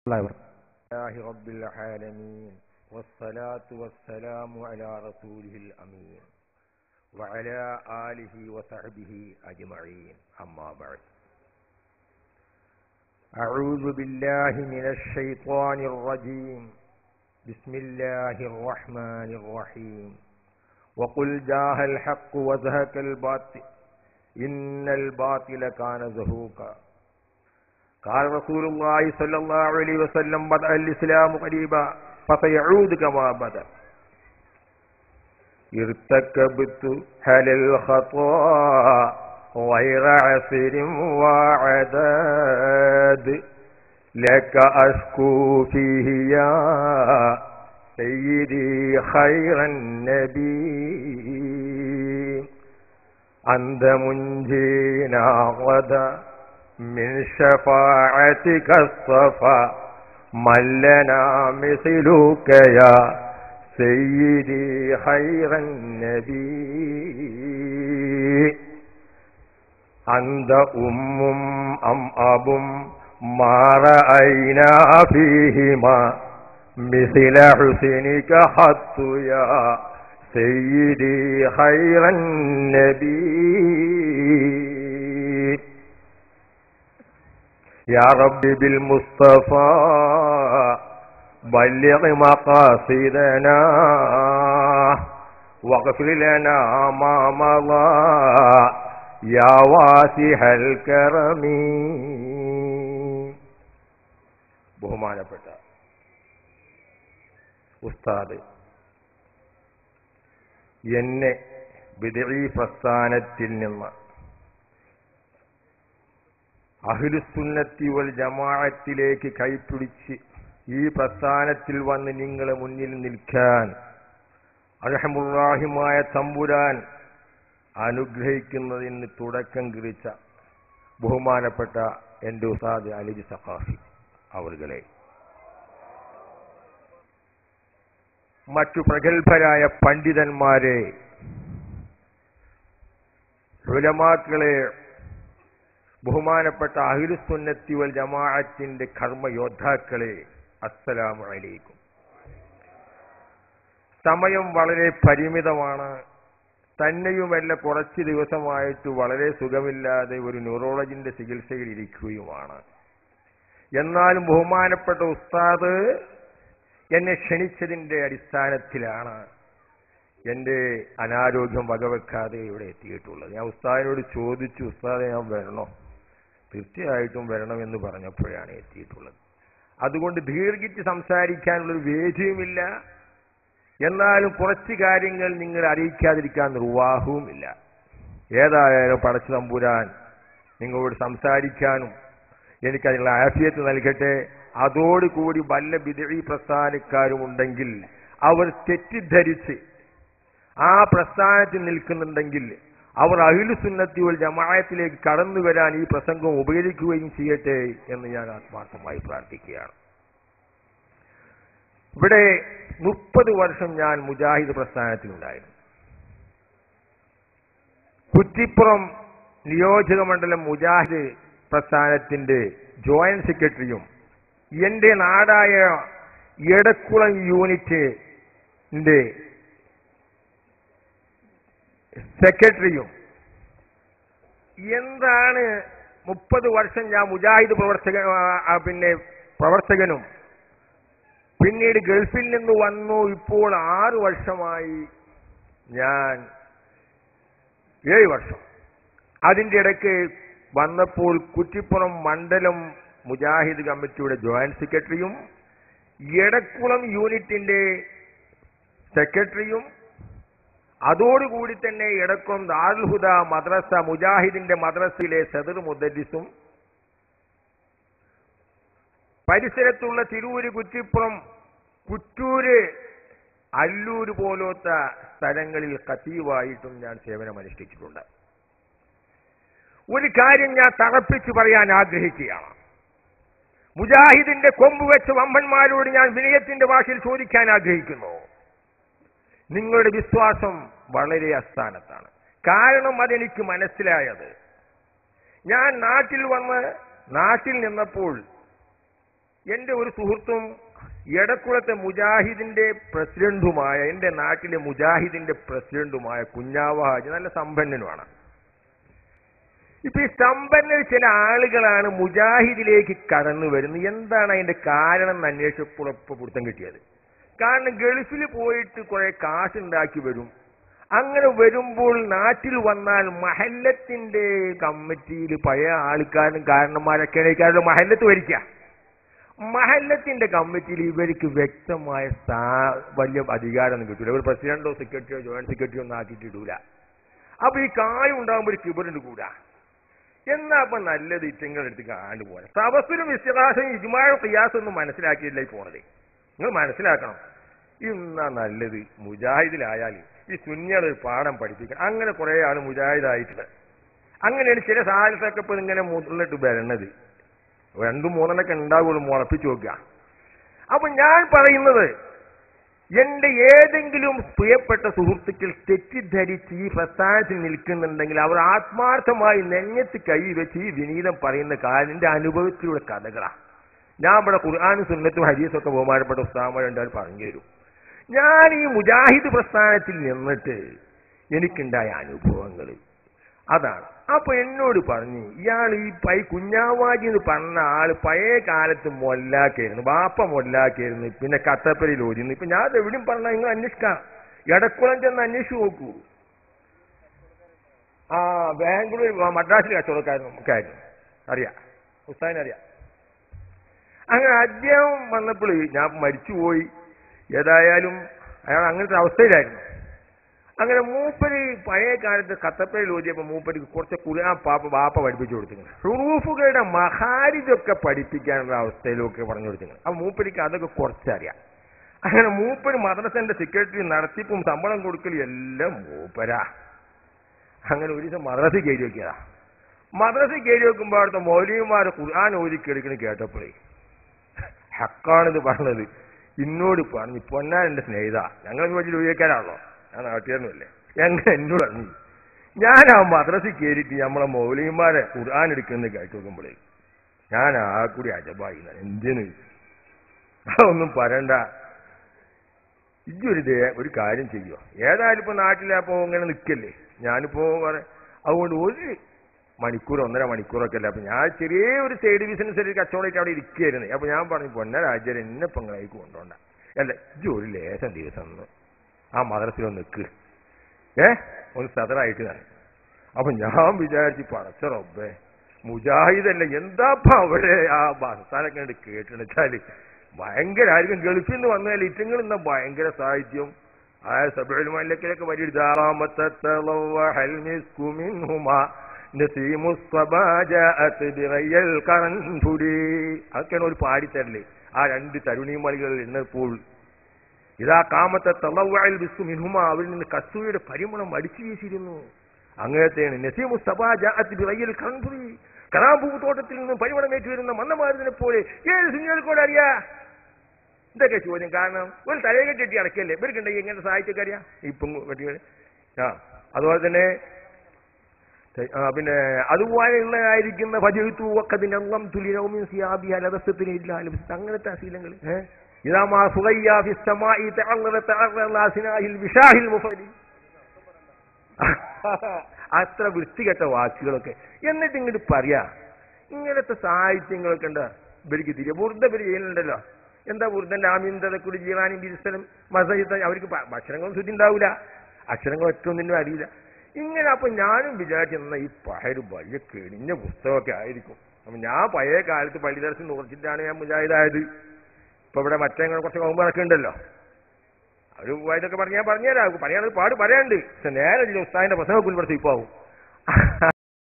لله رب العالمين والصلاة والسلام على رسوله الأمين وعلى آله وصحبه أجمعين أما بعد أعوذ بالله من الشيطان الرجيم بسم الله الرحمن الرحيم وقل جاء الحق وزهق الباطل إن الباطل كان زهوقا قال رسول الله صلى الله عليه وسلم بدأ الإسلام قريبا فسيعود كما بدأ ارتكبت هل الخطأ غير عسر وعداد لك أشكو فيه يا سيدي خير النبي أنت منجينا غدا من شفاعتك الصفا من لنا مثلك يا سيدي خير النبي أنت أم أب ما رأينا فيهما مثل حسنك حط يا سيدي خير النبي يا ربي بالمصطفى بلغ مقاصدنا واغفر لنا ما مضى يا واسع الكرم. ബഹുമാനപ്പെട്ട ഉസ്താദ് എന്നെ ബിദ്ഈ പ്രസ്ഥാനത്തിൽ നിന്ന് അഹ്ലുസുന്നത്തി വൽ ജമാഅത്തിലേക്ക് കൈപിടിച്ച് ഈ പ്രസ്ഥാനത്തിൽ വന്ന് നിങ്ങളെ മുന്നിൽ നിൽക്കാൻ അർഹമുർ-റഹീമായ തമ്പുരാൻ അനുഗ്രഹിക്കുന്നതിന് തുടക്കം കുറിച്ച ബഹുമാനപ്പെട്ട എൻ്റെ ഉസ്താദ് അലി സഖാഫി അവരുകളെ, മറ്റു പ്രഗത്ഭരായ പണ്ഡിതന്മാരെ, ഉലമാക്കളെ, ബഹുമാനപ്പെട്ട അഹ്ലുസുന്നത്തി വൽ ജമാഅത്തിന്റെ കർമ്മയോദ്ധാക്കളെ, അസ്സലാമു അലൈക്കും. സമയം വളരെ പരിമിതമാണ്. തന്നെയുമല്ല കുറച്ച് ദിവസമായിട്ട് വളരെ സുഖമില്ലാതെ ഒരു ന്യൂറോളജിന്റെ ചികിത്സയിൽ ഇരിക്കുകയുമാണ്. എന്നാലും ബഹുമാനപ്പെട്ട ഉസ്താദ് എന്നെ ക്ഷണിച്ചതിന്റെ അടിസ്ഥാനത്തിലാണ് എൻ്റെ അനാരോഗ്യം വകവെക്കാതെ ഇവിടെ എത്തിയിട്ടുള്ളത്. ഞാൻ ഉസ്താദിനോട് ചോദിച്ചു, ഉസ്താദെ ഞാൻ വരണോ? തീർച്ചയായിട്ടും വരണമെന്ന് പറഞ്ഞപ്പോഴാണ് എത്തിയിട്ടുള്ളത്. അതുകൊണ്ട് ദീർഘിച്ച് സംസാരിക്കാനുള്ളൊരു വേദിയുമില്ല, എന്നാലും കുറച്ച് കാര്യങ്ങൾ നിങ്ങൾ അറിയിക്കാതിരിക്കാൻ നിർവാഹവുമില്ല. ഏതായാലും പടച്ച തമ്പുരാൻ നിങ്ങളോട് സംസാരിക്കാനും എനിക്കതിനുള്ള ആഫിയത്ത് നൽകട്ടെ. അതോടുകൂടി വല്ല ബിദ്ഈ പ്രസ്ഥാനക്കാരുമുണ്ടെങ്കിൽ അവർ തെറ്റിദ്ധരിച്ച് ആ പ്രസ്ഥാനത്തിൽ നിൽക്കുന്നുണ്ടെങ്കിൽ അവർ അഹ്ലുസുന്നത്തി വൽ ജമാഅത്തിലേക്ക് കടന്നു വരാൻ ഈ പ്രസംഗം ഉപകരിക്കുകയും ചെയ്യട്ടെ എന്ന് ഞാൻ ആത്മാർത്ഥമായി പ്രാർത്ഥിക്കുകയാണ്. ഇവിടെ 30 വർഷം ഞാൻ മുജാഹിദ് പ്രസ്ഥാനത്തിലുണ്ടായിരുന്നു. കുറ്റിപ്പുറം നിയോജക മണ്ഡലം മുജാഹിദ് പ്രസ്ഥാനത്തിന്റെ ജോയിന്റ് സെക്രട്ടറിയും എൻ്റെ നാടായ എടക്കുളം യൂണിറ്റിന്റെ സെക്രട്ടറിയും. എന്താണ് 30 വർഷം ഞാൻ മുജാഹിദ് പ്രവർത്തകനും പിന്നീട് ഗൾഫിൽ നിന്ന് വന്നു. ഇപ്പോൾ 6 വർഷമായി, ഞാൻ 7 വർഷം. അതിൻ്റെ ഇടയ്ക്ക് വന്നപ്പോൾ കുറ്റിപ്പുറം മണ്ഡലം മുജാഹിദ് കമ്മിറ്റിയുടെ ജോയിന്റ് സെക്രട്ടറിയും എടക്കുളം യൂണിറ്റിന്റെ സെക്രട്ടറിയും അതോടുകൂടി തന്നെ എടക്കുളം ദാറുൽ ഹുദ മദ്രസ മുജാഹിദിന്റെ മദ്രസയിലെ സദർ മുദരിസും പരിസരത്തുള്ള തിരൂര്, കുറ്റിപ്പുറം, കുറ്റൂര്, അല്ലൂര് പോലത്തെ സ്ഥലങ്ങളിൽ ഖതീവായിട്ടും ഞാൻ സേവനമനുഷ്ഠിച്ചിട്ടുണ്ട്. ഒരു കാര്യം ഞാൻ തറപ്പിച്ച് പറയാൻ ആഗ്രഹിക്കുകയാണ്. മുജാഹിദിന്റെ കൊമ്പ് വെച്ച വമ്പന്മാരോട് ഞാൻ വിനയത്തിന്റെ ഭാഷയിൽ ചോദിക്കാൻ ആഗ്രഹിക്കുന്നു. നിങ്ങളുടെ വിശ്വാസം വളരെ അസ്ഥാനത്താണ്. കാരണം അതെനിക്ക് മനസ്സിലായത്, ഞാൻ നാട്ടിൽ നിന്നപ്പോൾ എൻ്റെ ഒരു സുഹൃത്തും എടക്കുളത്തെ മുജാഹിദിന്റെ പ്രസിഡന്റുമായ, എൻ്റെ നാട്ടിലെ മുജാഹിദിന്റെ പ്രസിഡന്റുമായ കുഞ്ഞാവ ഹാജി നല്ല സമ്പന്നനുമാണ്. ഇപ്പൊ ഈ സമ്പന്നർ ചില ആളുകളാണ് മുജാഹിദിലേക്ക് കടന്നു വരുന്നത്. എന്താണ് അതിന്റെ കാരണം എന്ന് അന്വേഷിച്ചപ്പോൾ പിടുത്തം കിട്ടിയത്. കാരണം ഗൾഫിൽ പോയിട്ട് കുറെ കാശുണ്ടാക്കി വരും. അങ്ങനെ വരുമ്പോൾ നാട്ടിൽ വന്നാൽ മഹല്ലത്തിന്റെ കമ്മിറ്റിയിൽ പഴയ ആൾക്കാരും കാരണന്മാരൊക്കെയാണ് മഹല്ലത്ത് ഭരിക്കുക. മഹല്ലത്തിന്റെ കമ്മിറ്റിയിൽ ഇവർക്ക് വ്യക്തമായ വലിയ അധികാരമൊന്നും കിട്ടൂല. ഒരു പ്രസിഡന്റോ സെക്രട്ടറിയോ ജോയിന്റ് സെക്രട്ടറിയോ ഒന്നും ആക്കിയിട്ടിടൂല. അപ്പൊ ഈ കായം ഉണ്ടാകുമ്പോൾ ഒരു കിബറുണ്ട് കൂടാ. എന്നാ അപ്പൊ നല്ലത് ഇറ്റങ്ങളെടുത്ത് കാണു പോലെ തവസ്സുലും ഇസ്തിഗാസയും ഇജ്മാഉം ഖിയാസും ഒന്നും മനസ്സിലാക്കിയില്ല ഈ പോണത്. നിങ്ങൾ മനസ്സിലാക്കണം. ഇന്നാ നല്ലത് മുജാഹിദിലായാൽ ഈ സുന്നികളൊരു പാഠം പഠിപ്പിക്കണം. അങ്ങനെ കുറെ ആള് മുജാഹിദായിട്ടുണ്ട്. അങ്ങനെയാണ് ചില സാഹചര്യത്തൊക്കെ ഇപ്പൊ ഇങ്ങനെ മുന്നിട്ട് വരണത്. 2-3 ഉണ്ടാവുള്ളൂ, മുളപ്പിച്ചു നോക്കുക. അപ്പൊ ഞാൻ പറയുന്നത്, എന്റെ ഏതെങ്കിലും പ്രിയപ്പെട്ട സുഹൃത്തുക്കൾ തെറ്റിദ്ധരിച്ച് ഈ പ്രസ്ഥാനത്തിൽ നിൽക്കുന്നുണ്ടെങ്കിൽ അവർ ആത്മാർത്ഥമായി നെഞ്ഞത്ത് കൈ വെച്ച് ഈ വിനീതം പറയുന്ന കാര്യം എന്റെ അനുഭവത്തിലുള്ള കഥകളാണ്. ഞാൻ ഇവിടെ ഖുർആനും സുന്നത്തും ഹദീസൊക്കെ ബഹുമാനപ്പെട്ട ഉസ്താദന്മാർ രണ്ടാൾ പറഞ്ഞു തരും. ഞാൻ ഈ മുജാഹിദ് പ്രസ്ഥാനത്തിൽ നിന്നിട്ട് എനിക്കുണ്ടായ അനുഭവങ്ങൾ അതാണ്. അപ്പൊ എന്നോട് പറഞ്ഞു, ഇയാൾ ഈ കുഞ്ഞാവാജി എന്ന് പറഞ്ഞ ആള് പഴയ കാലത്ത് മൊല്ലാക്കായിരുന്നു, ബാപ്പ മൊല്ലാക്കായിരുന്നു, പിന്നെ കട്ടപ്പരയിൽ ഓടിയിരുന്നു. ഇപ്പൊ ഞാൻ എവിടെയും പറഞ്ഞാൽ നിങ്ങൾ അന്വേഷിക്കാം, എടക്കുളം ചെന്ന് അന്വേഷിച്ചു നോക്കൂ. ബാംഗ്ലൂർ മദ്രാസിൽ കച്ചവടക്കാരനും അറിയാം, ഉസ്താദിനറിയാം. അങ്ങനെ അദ്ദേഹം വന്നപ്പോൾ ഞാൻ മരിച്ചുപോയി. ഏതായാലും അയാൾ അങ്ങനത്തെ അവസ്ഥയിലായിരുന്നു. അങ്ങനെ മൂപ്പര് പഴയ കാലത്ത് കത്തപ്പയിൽ ഓതിയപ്പോൾ മൂപ്പർക്ക് കുറച്ച് ഖുർആൻ ബാപ്പ പഠിപ്പിച്ചു കൊടുത്തിട്ടുണ്ട്. ഹുറൂഫുകളുടെ മഹാരിജൊക്കെ പഠിപ്പിക്കാനുള്ള അവസ്ഥയിലൊക്കെ പറഞ്ഞു കൊടുത്തിട്ടുണ്ട്. അപ്പൊ മൂപ്പർക്ക് അതൊക്കെ കുറച്ചറിയാം. അങ്ങനെ മൂപ്പര് മദ്രസന്റെ സെക്രട്ടറി നടത്തിപ്പും ശമ്പളം കൊടുക്കലും എല്ലാം മൂപ്പരാ. അങ്ങനെ ഒരു ദിവസം മദ്രസ കയറി വെക്കിയതാ. മദ്രസ കയറി വെക്കുമ്പോൾ അവിടുത്തെ മൗലവിമാരെ ഖുർആൻ ഓതി കേൾക്കുന്നത് കേട്ടപ്പോഴേ ഹക്കാണിത് പറഞ്ഞത് എന്നോട് പറഞ്ഞു, പൊന്നാൻ എന്റെ സ്നേഹിത, ഞങ്ങൾ വലിയ ഉപയോഗിക്കാനാണല്ലോ, ഞാൻ നാട്ടുകാരനുമല്ലേ, എങ്ങനെ എന്നോട് പറഞ്ഞു. ഞാൻ ആ മദ്രസയിൽ കയറിയിട്ട് നമ്മളെ മൗലവിമാരെ ഖുർആൻ എടുക്കുന്നത് കേട്ട് നോക്കുമ്പോഴേ ഞാൻ ആ കൂടി അജബായി. എന്തിനു അതൊന്നും പറയണ്ട, ഒരു കാര്യം ചെയ്യുമോ, ഏതായാലും ഇപ്പൊ നാട്ടിലപ്പോ ഇങ്ങനെ നിൽക്കല്ലേ, ഞാനിപ്പോ അതുകൊണ്ട് 1 മണിക്കൂർ 1.5 മണിക്കൂറൊക്കെ അല്ല. അപ്പൊ ഞാൻ ചെറിയൊരു സൈഡ് ബിസിനസ് ഒരു കച്ചവടമായിട്ട് അവിടെ ഇരിക്കുകയായിരുന്നു. അപ്പൊ ഞാൻ പറഞ്ഞു, പൊന്നരാജ്യം എന്നെ പെങ്ങളേക്ക് കൊണ്ടുപോണ്ട, അല്ല ഒരു ലേശം ദിവസം ഒന്ന് ആ മദ്രസയിലൊന്ന് നിൽക്ക്, ഒന്ന് സദറായിട്ട് തന്നെ. അപ്പൊ ഞാൻ വിചാരിച്ചു, പടച്ച റബ്ബേ, മുജാഹിദല്ല എന്താപ്പ അവിടെ ആ ഭർത്താനൊക്കെ കണ്ട് കേട്ടിച്ചാല് ഭയങ്കര ആയിരിക്കും. ഗൾഫിൽ നിന്ന് വന്നാൽ ഇറ്റങ്ങൾ ഇന്ന ഭയങ്കര സാഹിത്യം. സബുൽമല്ലക്കിലൊക്കെ വലിയ അതൊക്കെയാണ് ഒരു പാടിത്തരല്. ആ 2 തരുണിമണികൾ എന്നപ്പോൾ ഇതാ കാമത്തെ തളവ്വഅൽ ബിസ്മു മിൻഹുമ, അവരിൽ നിന്ന് കസ്തൂരിയുടെ പരിമളം അടിച്ചു വീശിയിരുന്നു. അങ്ങനത്തെയാണ് നസീമു സബാ ജാഅത് ബിറയ്യിൽ കൻഫുരി, കറാമ്പൂ തോട്ടത്തിൽ നിന്ന് പരിമളമേറ്റു വരുന്ന മന്നമാരുതിനെ പോലെ ഏത് സുന്നികൾക്കോട് അറിയാ. ഇതൊക്കെ ചോദ്യം. കാരണം ഒരു തലയെ കെട്ടി അടക്കല്ലേ ഇവർക്കുണ്ടെങ്കിൽ എങ്ങനെ സാഹിത്യക്കാരിയാ ഇപ്പം കെട്ടികൾ. അതുപോലെ തന്നെ പിന്നെ അതുപോലെയുള്ളതായിരിക്കുന്ന അങ്ങനത്തെ അശീലങ്ങൾ അത്ര വൃത്തികെട്ട വാക്കുകളൊക്കെ. എന്നിട്ട് ഇങ്ങോട്ട് പറയാ ഇങ്ങനത്തെ സാഹിത്യങ്ങളൊക്കെ ഉണ്ടാ ഇവർക്ക് തിരികെ ബുർദ ഇവർ ചെയ്യുന്നുണ്ടല്ലോ. എന്താ ബുർദന്റെ ആമീന്തതക്കുടി ജീവാനും ബിരിസ്ഥലം മസജിത്ത്, അവർക്ക് അക്ഷരങ്ങളും ശുദ്ധി ഉണ്ടാവില്ല, അക്ഷരങ്ങൾ ഒറ്റൊന്നിനും അറിയില്ല. ഇങ്ങനെ അപ്പൊ ഞാനും വിചാരിച്ചെന്ന ഈ പഴയൊരു വലിയ കെണിഞ്ഞ പുസ്തകമൊക്കെ ആയിരിക്കും. അപ്പൊ ഞാൻ പഴയ കാലത്ത് പള്ളിദർശനം നോക്കിയിട്ടാണ് ഞാൻ മുജാഹിദായത്. ഇപ്പൊ ഇവിടെ മറ്റേ കുറച്ച് കൗമ്പറൊക്കെ ഉണ്ടല്ലോ, അവര് ഇതൊക്കെ പറഞ്ഞാൽ പറഞ്ഞുതരാം, പറയാനത് പാട് പറയാനുണ്ട്. പക്ഷെ നേരെ ഉസ്താദിന്റെ പ്രസംഗം കുൽപ്പെടുത്തി ഇപ്പാവും.